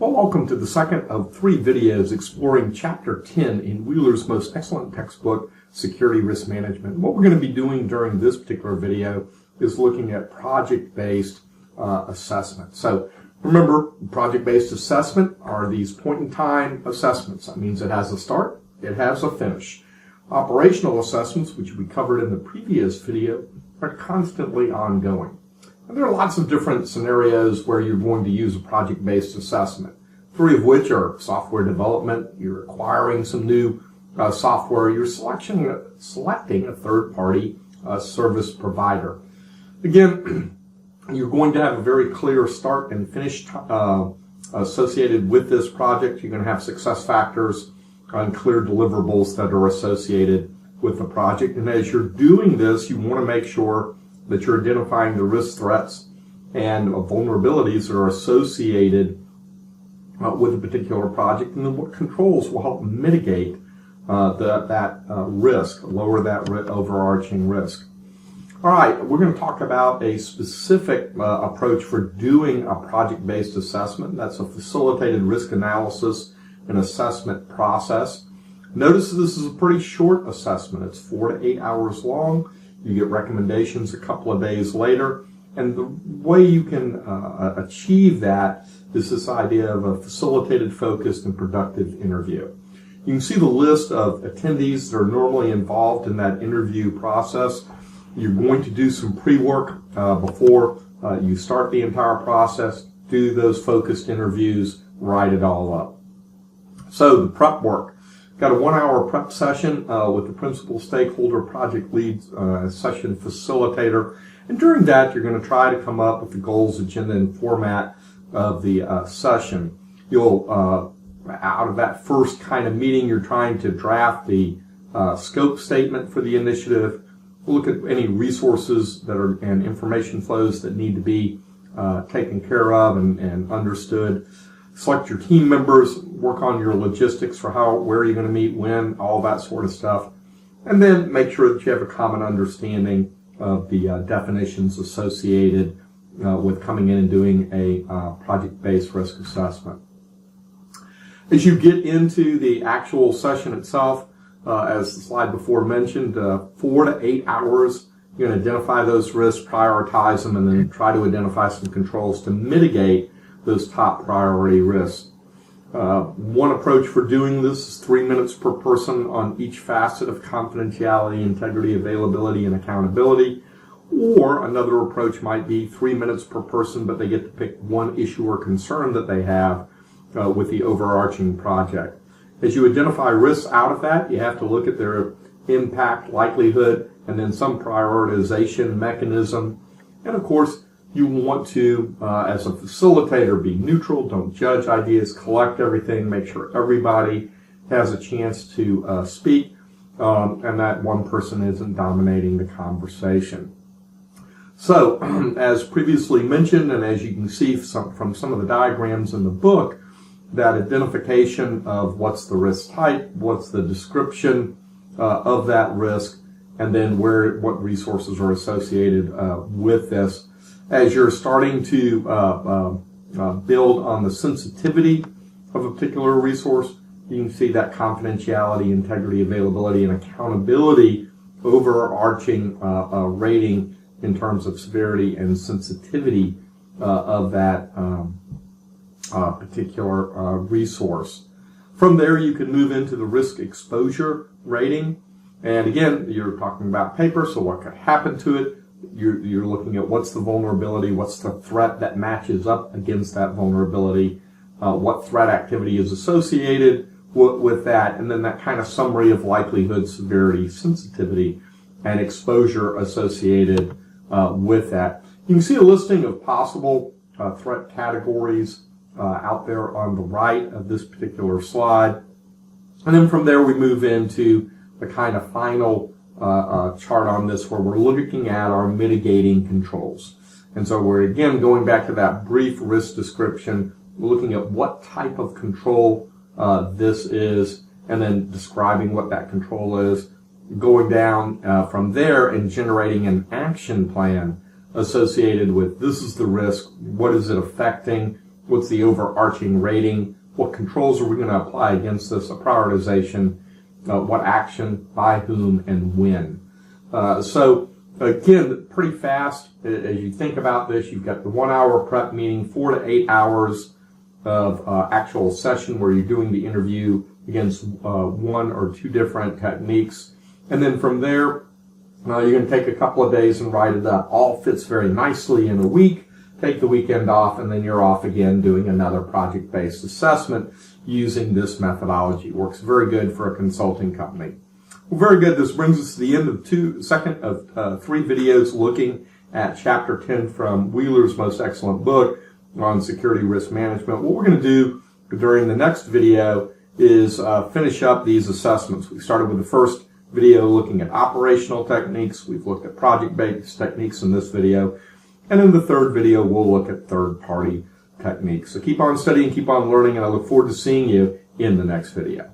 Well, welcome to the second of 3 videos exploring Chapter 10 in Wheeler's most excellent textbook, Security Risk Management. What we're going to be doing during this particular video is looking at project-based assessment. So remember, project-based assessment are these point-in-time assessments. That means it has a start, it has a finish. Operational assessments, which we covered in the previous video, are constantly ongoing. And there are lots of different scenarios where you're going to use a project-based assessment, 3 of which are software development, you're acquiring some new software, you're selecting a third-party service provider. Again, you're going to have a very clear start and finish associated with this project. You're going to have success factors and clear deliverables that are associated with the project. And as you're doing this, you want to make sure that you're identifying the risk, threats, and vulnerabilities that are associated with a particular project, and then what controls will help mitigate that risk, lower that overarching risk. All right, we're going to talk about a specific approach for doing a project-based assessment. That's a facilitated risk analysis and assessment process. Notice this is a pretty short assessment. It's 4 to 8 hours long. You get recommendations a couple of days later. And the way you can achieve that is this idea of a facilitated, focused, and productive interview. You can see the list of attendees that are normally involved in that interview process. You're going to do some pre-work before you start the entire process, do those focused interviews, write it all up. So the prep work. Got a 1-hour prep session with the principal stakeholder, project lead, session facilitator. And during that, you're going to try to come up with the goals, agenda, and format of the session. You'll, out of that first kind of meeting, you're trying to draft the scope statement for the initiative. Look at any resources that are and information flows that need to be taken care of and understood. Select your team members, work on your logistics for where you're going to meet, when, all that sort of stuff. And then make sure that you have a common understanding of the definitions associated with coming in and doing a project-based risk assessment. As you get into the actual session itself, as the slide before mentioned, 4 to 8 hours, you're going to identify those risks, prioritize them, and then try to identify some controls to mitigate those top priority risks. One approach for doing this is 3 minutes per person on each facet of confidentiality, integrity, availability, and accountability. Or another approach might be 3 minutes per person, but they get to pick one issue or concern that they have with the overarching project. As you identify risks out of that, you have to look at their impact, likelihood, and then some prioritization mechanism. And of course, you want to, as a facilitator, be neutral, don't judge ideas, collect everything, make sure everybody has a chance to speak, and that one person isn't dominating the conversation. So, as previously mentioned, and as you can see from some of the diagrams in the book, that identification of what's the risk type, what's the description of that risk, and then what resources are associated with this. As you're starting to build on the sensitivity of a particular resource, you can see that confidentiality, integrity, availability, and accountability overarching rating in terms of severity and sensitivity of that particular resource. From there, you can move into the risk exposure rating. And again, you're talking about paper, so what could happen to it? You're looking at what's the vulnerability, what's the threat that matches up against that vulnerability, what threat activity is associated with that, and then that kind of summary of likelihood, severity, sensitivity, and exposure associated with that. You can see a listing of possible threat categories out there on the right of this particular slide. And then from there we move into the kind of final chart on this where we're looking at our mitigating controls. And so we're again going back to that brief risk description, looking at what type of control this is, and then describing what that control is, going down from there and generating an action plan associated with this is the risk, what is it affecting, what's the overarching rating, what controls are we going to apply against this, a prioritization, what action, by whom, and when. So again, pretty fast as you think about this. You've got the 1 hour prep meeting, 4 to 8 hours of actual session where you're doing the interview against 1 or 2 different techniques. And then from there, you're going to take a couple of days and write it up. All fits very nicely in a week. Take the weekend off, and then you're off again doing another project-based assessment using this methodology. Works very good for a consulting company. Well, very good. This brings us to the end of 3 videos looking at Chapter 10 from Wheeler's most excellent book on security risk management. What we're going to do during the next video is finish up these assessments. We started with the first video looking at operational techniques. We've looked at project-based techniques in this video. And in the third video, we'll look at third-party techniques. So keep on studying, keep on learning, and I look forward to seeing you in the next video.